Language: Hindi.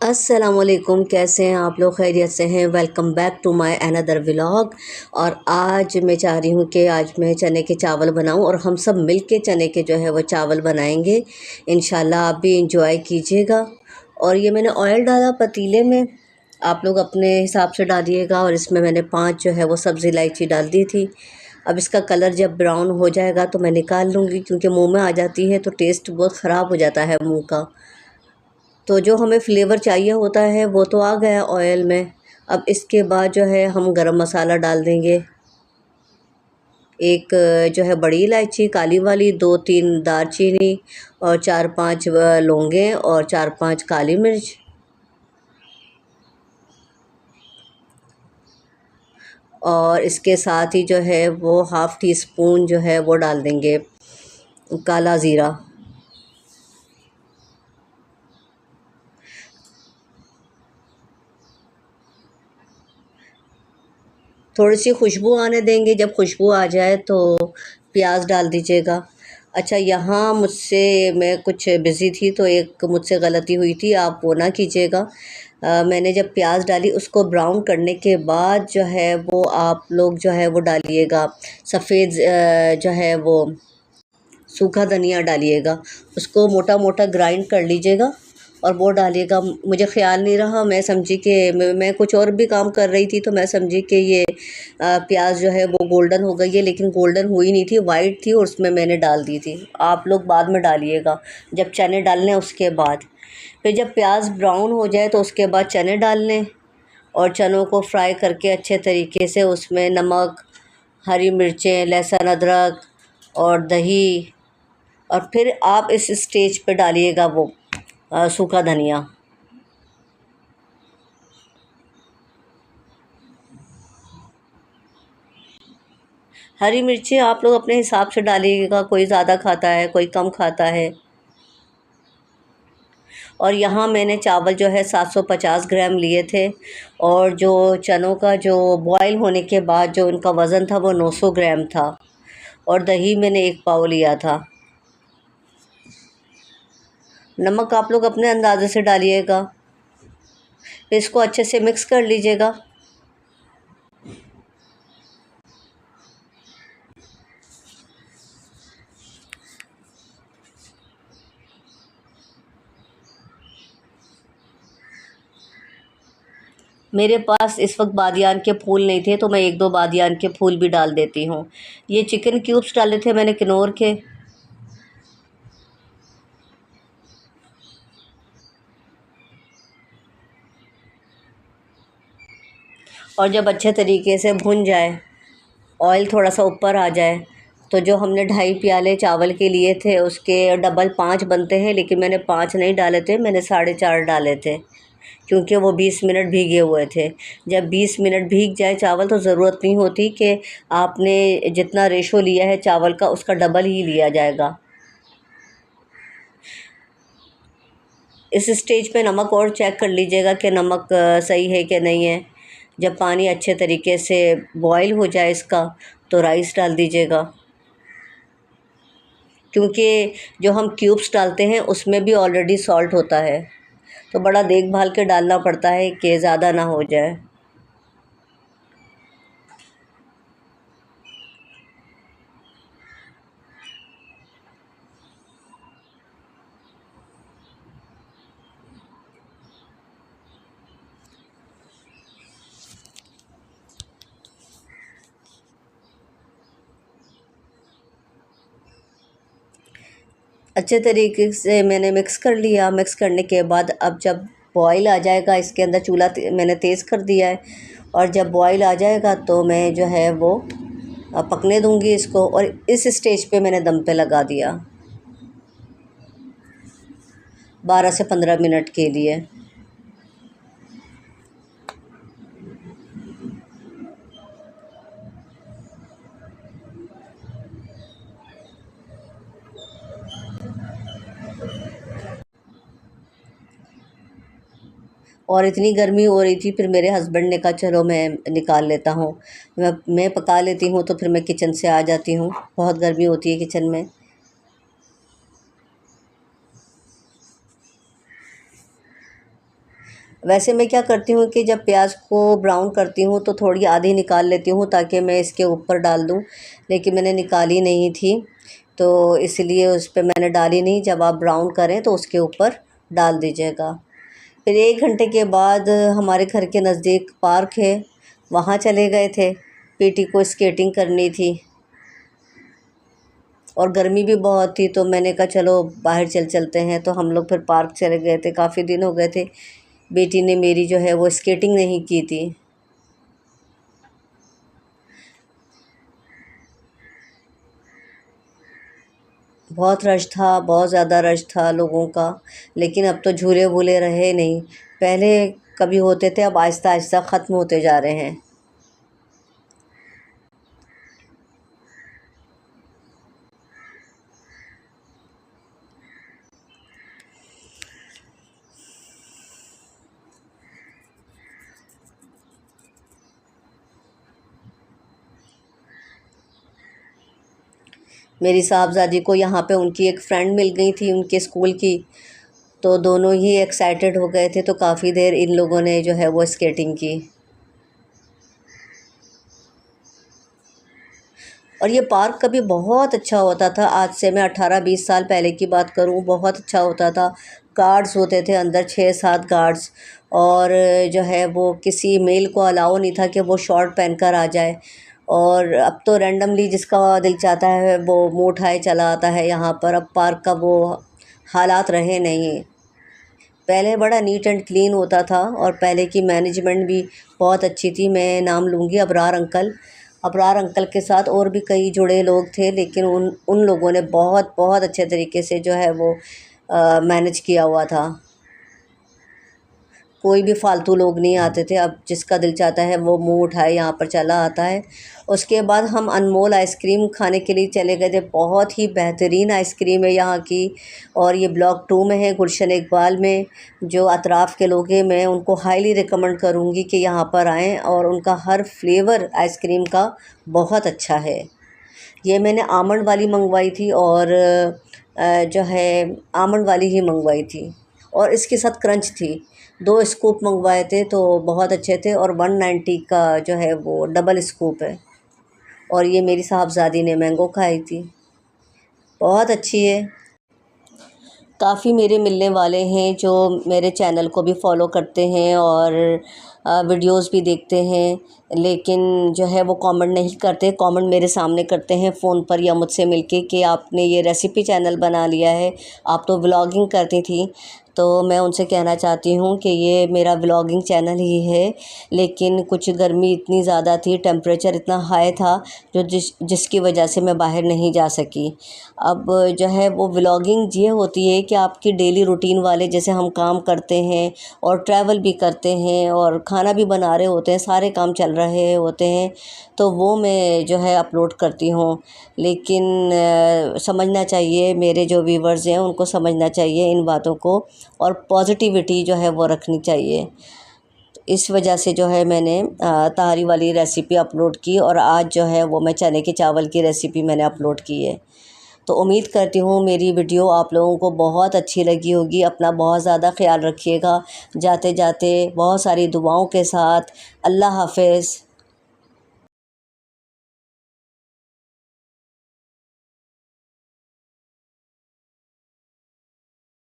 अस्सलामुअलैकुम, कैसे हैं आप लोग? खैरियत से हैं? Welcome back to my another vlog. और आज मैं चाह रही हूँ कि आज मैं चने के चावल बनाऊँ और हम सब मिल के चने के जो है वो चावल बनाएंगे। इंशाल्लाह आप भी इंजॉय कीजिएगा। और ये मैंने ऑयल डाला पतीले में, आप लोग अपने हिसाब से डालिएगा। और इसमें मैंने 5 जो है वो सब्ज़ी इलायची डाल दी थी। अब इसका कलर जब ब्राउन हो जाएगा तो मैं निकाल लूँगी, क्योंकि मुंह में आ जाती है तो टेस्ट बहुत ख़राब हो जाता है मुंह का। तो जो हमें फ्लेवर चाहिए होता है वो तो आ गया ऑयल में। अब इसके बाद जो है हम गरम मसाला डाल देंगे। एक जो है बड़ी इलायची काली वाली, 2-3 दालचीनी और 4-5 लौंगे और 4-5 काली मिर्च। और इसके साथ ही जो है वो हाफ़ टी स्पून जो है वो डाल देंगे काला ज़ीरा। थोड़ी सी खुशबू आने देंगे, जब खुशबू आ जाए तो प्याज डाल दीजिएगा। अच्छा, यहाँ मुझसे मैं कुछ बिज़ी थी तो एक मुझसे गलती हुई थी, आप वो ना कीजिएगा। मैंने जब प्याज डाली उसको ब्राउन करने के बाद जो है वो आप लोग जो है वो डालिएगा सफ़ेद जो है वो सूखा धनिया डालिएगा। उसको मोटा मोटा ग्राइंड कर लीजिएगा और वो डालिएगा। मुझे ख़्याल नहीं रहा, मैं समझी कि मैं कुछ और भी काम कर रही थी तो मैं समझी कि ये प्याज जो है वो गोल्डन हो गई है, लेकिन गोल्डन हुई नहीं थी, वाइट थी और उसमें मैंने डाल दी थी। आप लोग बाद में डालिएगा जब चने डालने उसके बाद। फिर जब प्याज ब्राउन हो जाए तो उसके बाद चने डाल लें और चनों को फ्राई करके अच्छे तरीके से उसमें नमक, हरी मिर्चें, लहसुन, अदरक और दही। और फिर आप इस स्टेज पे डालिएगा वो सूखा धनिया। हरी मिर्ची आप लोग अपने हिसाब से डालिएगा, कोई ज़्यादा खाता है कोई कम खाता है। और यहाँ मैंने चावल जो है 750 ग्राम लिए थे। और जो चनों का जो बॉयल होने के बाद जो उनका वज़न था वो 900 ग्राम था। और दही मैंने 1 पाव लिया था। नमक आप लोग अपने अंदाज़े से डालिएगा। फिर इसको अच्छे से मिक्स कर लीजिएगा। मेरे पास इस वक्त बादियान के फूल नहीं थे तो मैं 1-2 बादियान के फूल भी डाल देती हूँ। ये चिकन क्यूब्स डाले थे मैंने किनोर के। और जब अच्छे तरीके से भुन जाए, ऑयल थोड़ा सा ऊपर आ जाए, तो जो हमने 2.5 प्याले चावल के लिए थे उसके डबल 5 बनते हैं, लेकिन मैंने 5 नहीं डाले थे, मैंने 4.5 डाले थे, क्योंकि वो 20 मिनट भीगे हुए थे। जब 20 मिनट भीग जाए चावल तो ज़रूरत नहीं होती कि आपने जितना रेशो लिया है चावल का उसका डबल ही लिया जाएगा। इस स्टेज पे नमक और चेक कर लीजिएगा कि नमक सही है कि नहीं है। जब पानी अच्छे तरीके से बॉईल हो जाए इसका, तो राइस डाल दीजिएगा, क्योंकि जो हम क्यूब्स डालते हैं उसमें भी ऑलरेडी सॉल्ट होता है, तो बड़ा देखभाल के डालना पड़ता है कि ज़्यादा ना हो जाए। अच्छे तरीके से मैंने मिक्स कर लिया। मिक्स करने के बाद अब जब बॉईल आ जाएगा, इसके अंदर चूल्हा मैंने तेज़ कर दिया है। और जब बॉईल आ जाएगा तो मैं जो है वो पकने दूंगी इसको। और इस स्टेज पे मैंने दम पे लगा दिया 12 से 15 मिनट के लिए। और इतनी गर्मी हो रही थी, फिर मेरे हस्बैंड ने कहा चलो मैं निकाल लेता हूँ। मैं पका लेती हूँ तो फिर मैं किचन से आ जाती हूँ, बहुत गर्मी होती है किचन में। वैसे मैं क्या करती हूँ कि जब प्याज को ब्राउन करती हूँ तो थोड़ी आधी निकाल लेती हूँ ताकि मैं इसके ऊपर डाल दूँ, लेकिन मैंने निकाली नहीं थी तो इसलिए उस पे मैंने डाली नहीं। जब आप ब्राउन करें तो उसके ऊपर डाल दीजिएगा। फिर 1 घंटे के बाद हमारे घर के नज़दीक पार्क है, वहाँ चले गए थे। पीटी को स्केटिंग करनी थी और गर्मी भी बहुत थी, तो मैंने कहा चलो बाहर चलते हैं। तो हम लोग फिर पार्क चले गए थे। काफ़ी दिन हो गए थे बेटी ने मेरी जो है वो स्केटिंग नहीं की थी। बहुत रश था, बहुत ज़्यादा रश था लोगों का, लेकिन अब तो झूले वूले रहे नहीं। पहले कभी होते थे, अब आहिस्ता आहिस्ता ख़त्म होते जा रहे हैं। मेरी साहबज़ादी को यहाँ पे उनकी एक फ़्रेंड मिल गई थी उनके स्कूल की, तो दोनों ही एक्साइटेड हो गए थे। तो काफ़ी देर इन लोगों ने जो है वो स्केटिंग की। और ये पार्क कभी बहुत अच्छा होता था, आज से मैं 18-20 साल पहले की बात करूँ, बहुत अच्छा होता था। गार्ड्स होते थे अंदर, 6-7 गार्ड्स। और जो है वो किसी मेल को अलाउ नहीं था कि वो शॉर्ट पहनकर आ जाए। और अब तो रैंडमली जिसका दिल चाहता है वो मुँह उठाए चला आता है यहाँ पर। अब पार्क का वो हालात रहे नहीं। पहले बड़ा नीट एंड क्लीन होता था और पहले की मैनेजमेंट भी बहुत अच्छी थी। मैं नाम लूँगी अबरार अंकल। अबरार अंकल के साथ और भी कई जुड़े लोग थे, लेकिन उन उन लोगों ने बहुत बहुत अच्छे तरीके से जो है वो मैनेज किया हुआ था। कोई भी फालतू लोग नहीं आते थे। अब जिसका दिल चाहता है वो मुंह उठाए यहाँ पर चला आता है। उसके बाद हम अनमोल आइसक्रीम खाने के लिए चले गए थे। बहुत ही बेहतरीन आइसक्रीम है यहाँ की, और ये ब्लॉक 2 में है, गुलशन इकबाल में। जो अतराफ़ के लोग हैं, मैं उनको हाईली रिकमेंड करूँगी कि यहाँ पर आएँ, और उनका हर फ्लेवर आइसक्रीम का बहुत अच्छा है। ये मैंने आमंड वाली मंगवाई थी, और जो है आमंड वाली ही मंगवाई थी, और इसके साथ क्रंच थी। 2 स्कूप मंगवाए थे तो बहुत अच्छे थे, और 190 का जो है वो डबल स्कूप है। और ये मेरी साहबज़ादी ने मैंगो खाई थी, बहुत अच्छी है। काफ़ी मेरे मिलने वाले हैं जो मेरे चैनल को भी फॉलो करते हैं और वीडियोस भी देखते हैं, लेकिन जो है वो कमेंट नहीं करते। कमेंट मेरे सामने करते हैं फ़ोन पर या मुझसे मिलके कि आपने ये रेसिपी चैनल बना लिया है, आप तो व्लॉगिंग करती थी। तो मैं उनसे कहना चाहती हूँ कि ये मेरा व्लॉगिंग चैनल ही है, लेकिन कुछ गर्मी इतनी ज़्यादा थी, टेम्परेचर इतना हाई था जो जिसकी वजह से मैं बाहर नहीं जा सकी। अब जो है वो व्लॉगिंग ये होती है कि आपकी डेली रूटीन वाले, जैसे हम काम करते हैं और ट्रैवल भी करते हैं और खाना भी बना रहे होते हैं, सारे काम चल रहे होते हैं, तो वो मैं जो है अपलोड करती हूँ। लेकिन समझना चाहिए, मेरे जो व्यूवर्स हैं उनको समझना चाहिए इन बातों को, और पॉजिटिविटी जो है वो रखनी चाहिए। इस वजह से जो है मैंने तारी वाली रेसिपी अपलोड की, और आज जो है वो मैं चने के चावल की रेसिपी मैंने अपलोड की है। तो उम्मीद करती हूँ मेरी वीडियो आप लोगों को बहुत अच्छी लगी होगी। अपना बहुत ज़्यादा ख्याल रखिएगा। जाते जाते बहुत सारी दुआओं के साथ, अल्लाह हाफ़िज़।